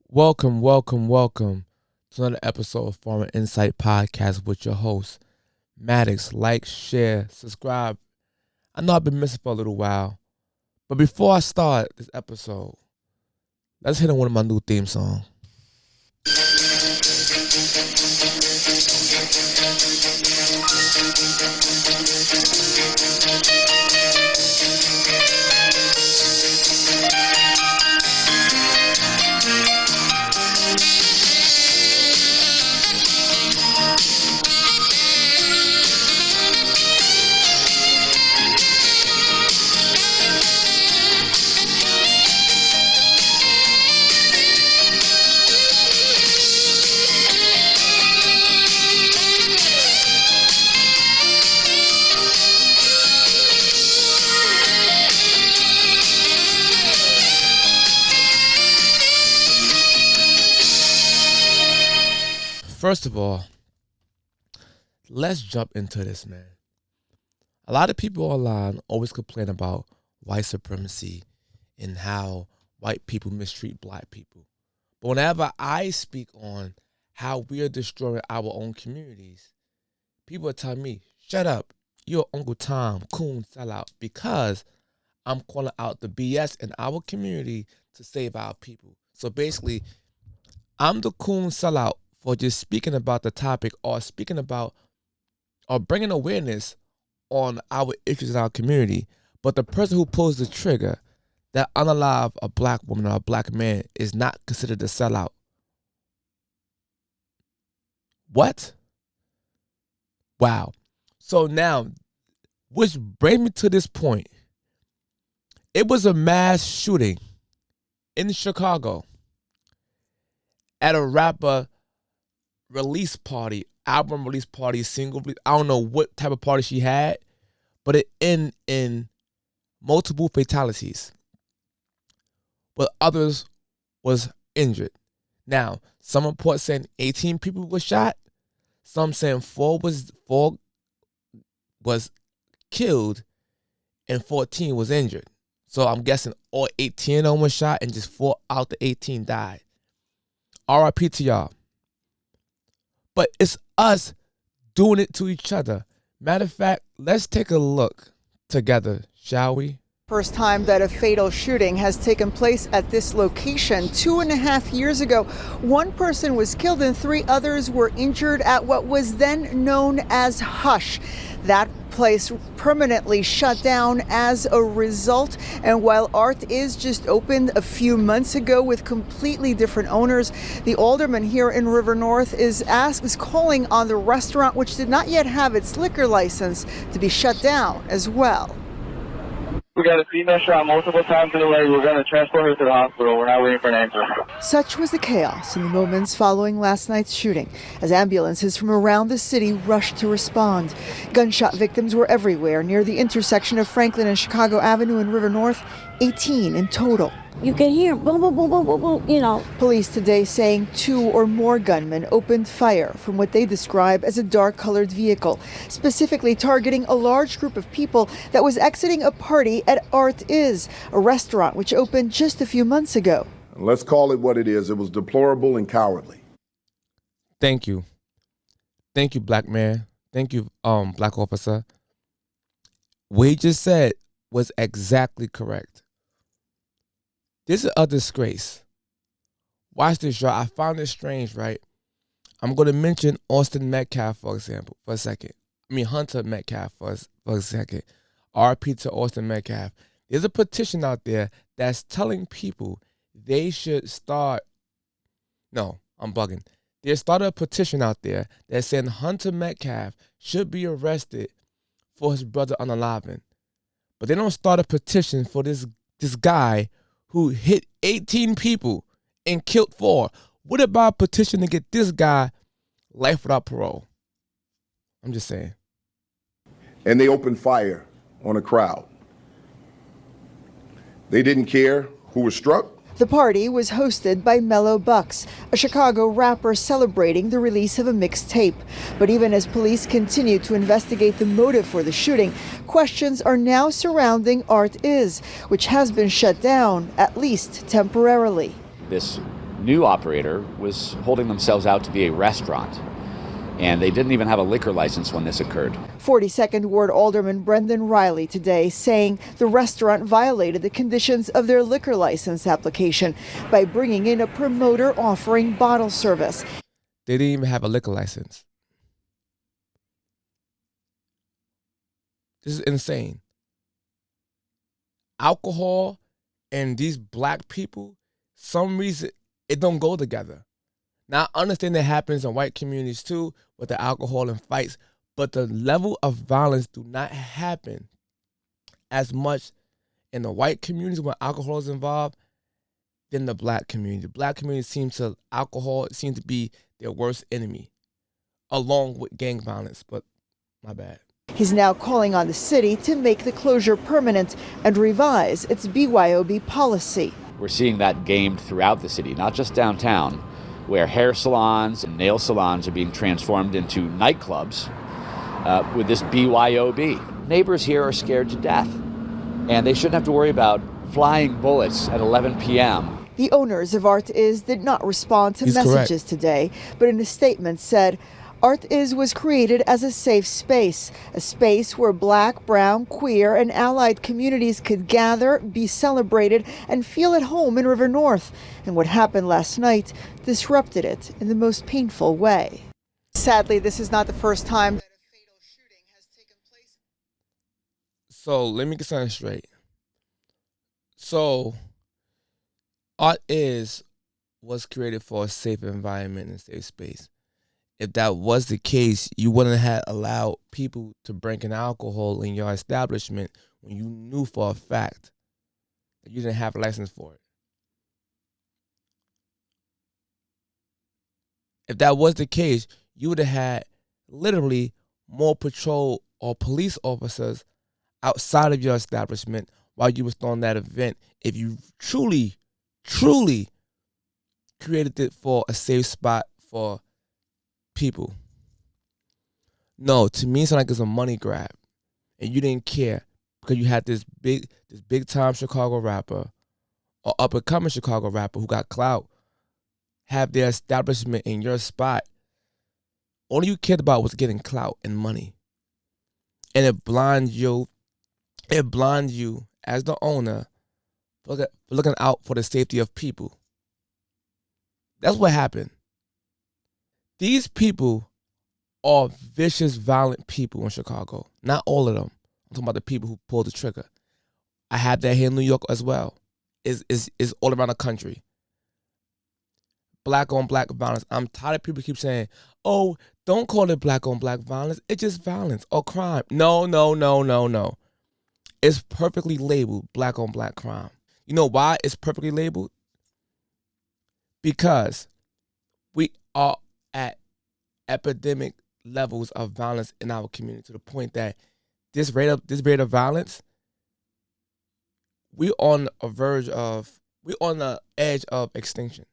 Welcome to another episode of Farmer Insight Podcast with your host, Maddox. Like, share, subscribe. I know I've been missing for a little while, but before I start this episode, let's hit on one of my new theme songs. First of all, let's jump into this, man. A lot of people online always complain about white supremacy and how white people mistreat black people. But whenever I speak on how we are destroying our own communities, people are telling me, shut up, you're Uncle Tom, coon sellout, because I'm calling out the BS in our community to save our people. So basically, I'm the coon sellout for just speaking about the topic or speaking about or bringing awareness on our issues in our community. But the person who pulls the trigger that unalive a black woman or a black man is not considered a sellout. What? Wow. So now, which brings me to this point. It was a mass shooting in Chicago at a rapper release party, album release party, single release. I don't know what type of party she had, but it ended in multiple fatalities, but others was injured. Now, some reports saying 18 people were shot. Some saying four was killed and 14 was injured. So I'm guessing all 18 of them were shot and just 4 out the 18 died. RIP to y'all. But it's us doing it to each other. Matter of fact, let's take a look together, shall we? First time that a fatal shooting has taken place at this location. 2.5 years ago, one person was killed and 3 others were injured at what was then known as Hush. That place permanently shut down as a result. And while Art is just opened a few months ago with completely different owners, the alderman here in River North is calling on the restaurant, which did not yet have its liquor license, to be shut down as well. We got a female shot multiple times in the leg. We're going to transport her to the hospital. We're not waiting for an ambulance. Such was the chaos in the moments following last night's shooting as ambulances from around the city rushed to respond. Gunshot victims were everywhere near the intersection of Franklin and Chicago Avenue in River North, 18 in total. You can hear boom, boom, boom, boom, boom, boom, you know. Police today saying 2 or more gunmen opened fire from what they describe as a dark-colored vehicle, specifically targeting a large group of people that was exiting a party at Art Is, a restaurant which opened just a few months ago. Let's call it what it is. It was deplorable and cowardly. Thank you. Thank you, black man. Thank you, black officer. What he just said was exactly correct. This is a disgrace. Watch this, y'all. I found it strange, right? I'm going to mention Austin Metcalf, for example, for a second. Hunter Metcalf for a second. RP to Austin Metcalf. There's a petition out there that's telling people they should start. No, I'm bugging. There's started a petition out there that's saying Hunter Metcalf should be arrested for his brother unaliving. But they don't start a petition for this guy who hit 18 people and killed 4. What about a petition to get this guy life without parole? I'm just saying. And they opened fire on a crowd. They didn't care who was struck. The party was hosted by Mellow Bucks, a Chicago rapper celebrating the release of a mixtape. But even as police continue to investigate the motive for the shooting, questions are now surrounding Art Is, which has been shut down, at least temporarily. This new operator was holding themselves out to be a restaurant, and they didn't even have a liquor license when this occurred. 42nd Ward Alderman Brendan Riley today saying the restaurant violated the conditions of their liquor license application by bringing in a promoter offering bottle service. They didn't even have a liquor license. This is insane. Alcohol and these black people, some reason it don't go together. Now, I understand that happens in white communities too with the alcohol and fights, but the level of violence do not happen as much in the white communities when alcohol is involved than the black community. The black community alcohol seems to be their worst enemy, along with gang violence, but my bad. He's now calling on the city to make the closure permanent and revise its BYOB policy. We're seeing that gamed throughout the city, not just downtown, where hair salons and nail salons are being transformed into nightclubs with this BYOB. Neighbors here are scared to death, and they shouldn't have to worry about flying bullets at 11 p.m. The owners of Art Is did not respond to messages today, but in a statement said, Art Is was created as a safe space where black, brown, queer, and allied communities could gather, be celebrated, and feel at home in River North. And what happened last night disrupted it in the most painful way. Sadly, this is not the first time that a fatal shooting has taken place. So let me get something straight. So Art Is was created for a safe environment and safe space. If that was the case, you wouldn't have allowed people to bring in alcohol in your establishment when you knew for a fact that you didn't have a license for it. If that was the case, you would have had literally more patrol or police officers outside of your establishment while you was throwing that event if you truly created it for a safe spot for people. No, to me, it's like it's a money grab, and you didn't care because you had this big time Chicago rapper or up and coming Chicago rapper who got clout have their establishment in your spot. All you cared about was getting clout and money, and it blinds you. It blinds you as the owner for looking out for the safety of people. That's what happened. These people are vicious, violent people in Chicago. Not all of them. I'm talking about the people who pulled the trigger. I have that here in New York as well. It's all around the country. Black on black violence. I'm tired of people keep saying, oh, don't call it black on black violence. It's just violence or crime. No. It's perfectly labeled black on black crime. You know why it's perfectly labeled? Because we are at epidemic levels of violence in our community to the point that this rate of violence, we're on the edge of extinction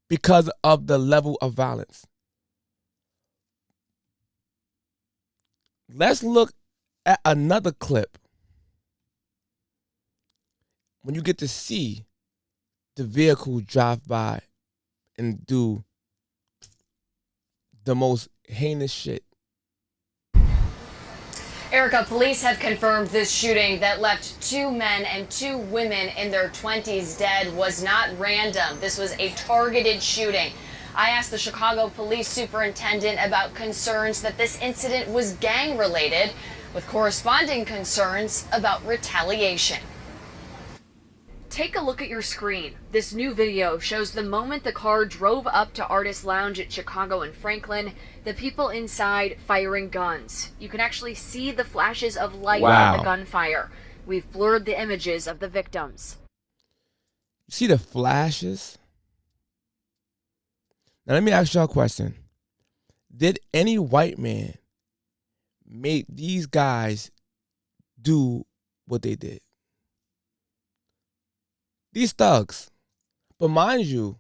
because of the level of violence. Let's look at another clip when you get to see the vehicle drive by and do the most heinous shit. Erica, police have confirmed this shooting that left 2 men and 2 women in their 20s dead was not random. This was a targeted shooting. I asked the Chicago police superintendent about concerns that this incident was gang-related, with corresponding concerns about retaliation. Take a look at your screen. This new video shows the moment the car drove up to Artist Lounge at Chicago and Franklin, the people inside firing guns. You can actually see the flashes of light from the gunfire. We've blurred the images of the victims. You see the flashes? Now let me ask y'all a question. Did any white man make these guys do what they did? These thugs. But mind you,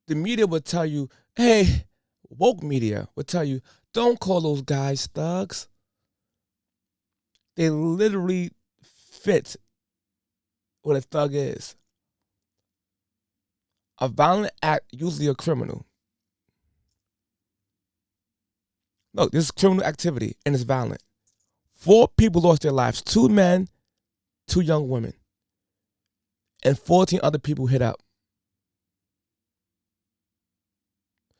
the media would tell you, hey, woke media would tell you, don't call those guys thugs. They literally fit what a thug is. A violent act, usually a criminal. Look, this is criminal activity and it's violent. 4 people lost their lives, 2 men, 2 young women, and 14 other people hit up.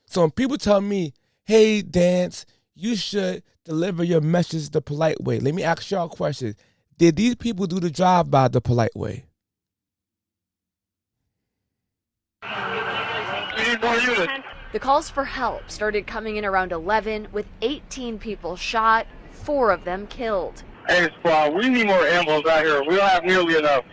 So when people tell me, hey, Dance, you should deliver your message the polite way. Let me ask y'all a question. Did these people do the drive-by the polite way? We need more units. The calls for help started coming in around 11, with 18 people shot, 4 of them killed. Hey, squad, we need more ambulance out here. We don't have nearly enough.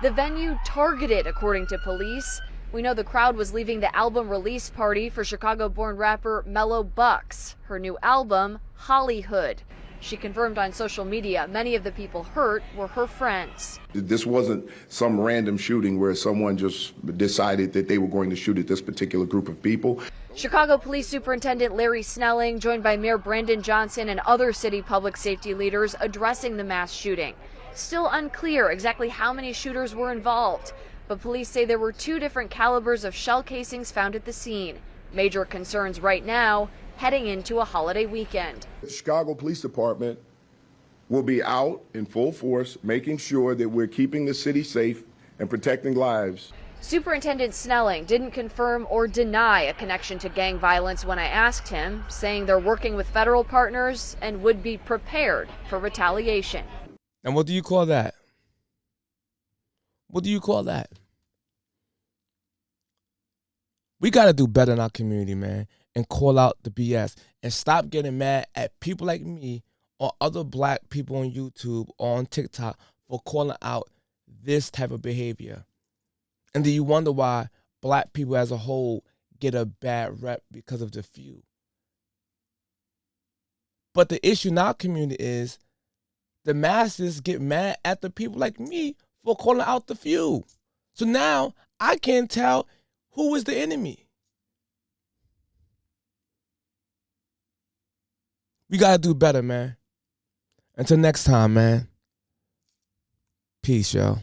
The venue targeted, according to police. We know the crowd was leaving the album release party for Chicago-born rapper Mellow Bucks, her new album, Hollyhood. She confirmed on social media many of the people hurt were her friends. This wasn't some random shooting where someone just decided that they were going to shoot at this particular group of people. Chicago Police Superintendent Larry Snelling, joined by Mayor Brandon Johnson and other city public safety leaders addressing the mass shooting. Still unclear exactly how many shooters were involved, but police say there were 2 different calibers of shell casings found at the scene. Major concerns right now, heading into a holiday weekend. The Chicago Police Department will be out in full force, making sure that we're keeping the city safe and protecting lives. Superintendent Snelling didn't confirm or deny a connection to gang violence when I asked him, saying they're working with federal partners and would be prepared for retaliation. And what do you call that? What do you call that? We got to do better in our community, man, and call out the BS and stop getting mad at people like me or other black people on YouTube or on TikTok for calling out this type of behavior. And then you wonder why black people as a whole get a bad rep because of the few. But the issue in our community is the masses get mad at the people like me for calling out the few. So now I can't tell who is the enemy. We got to do better, man. Until next time, man. Peace, y'all.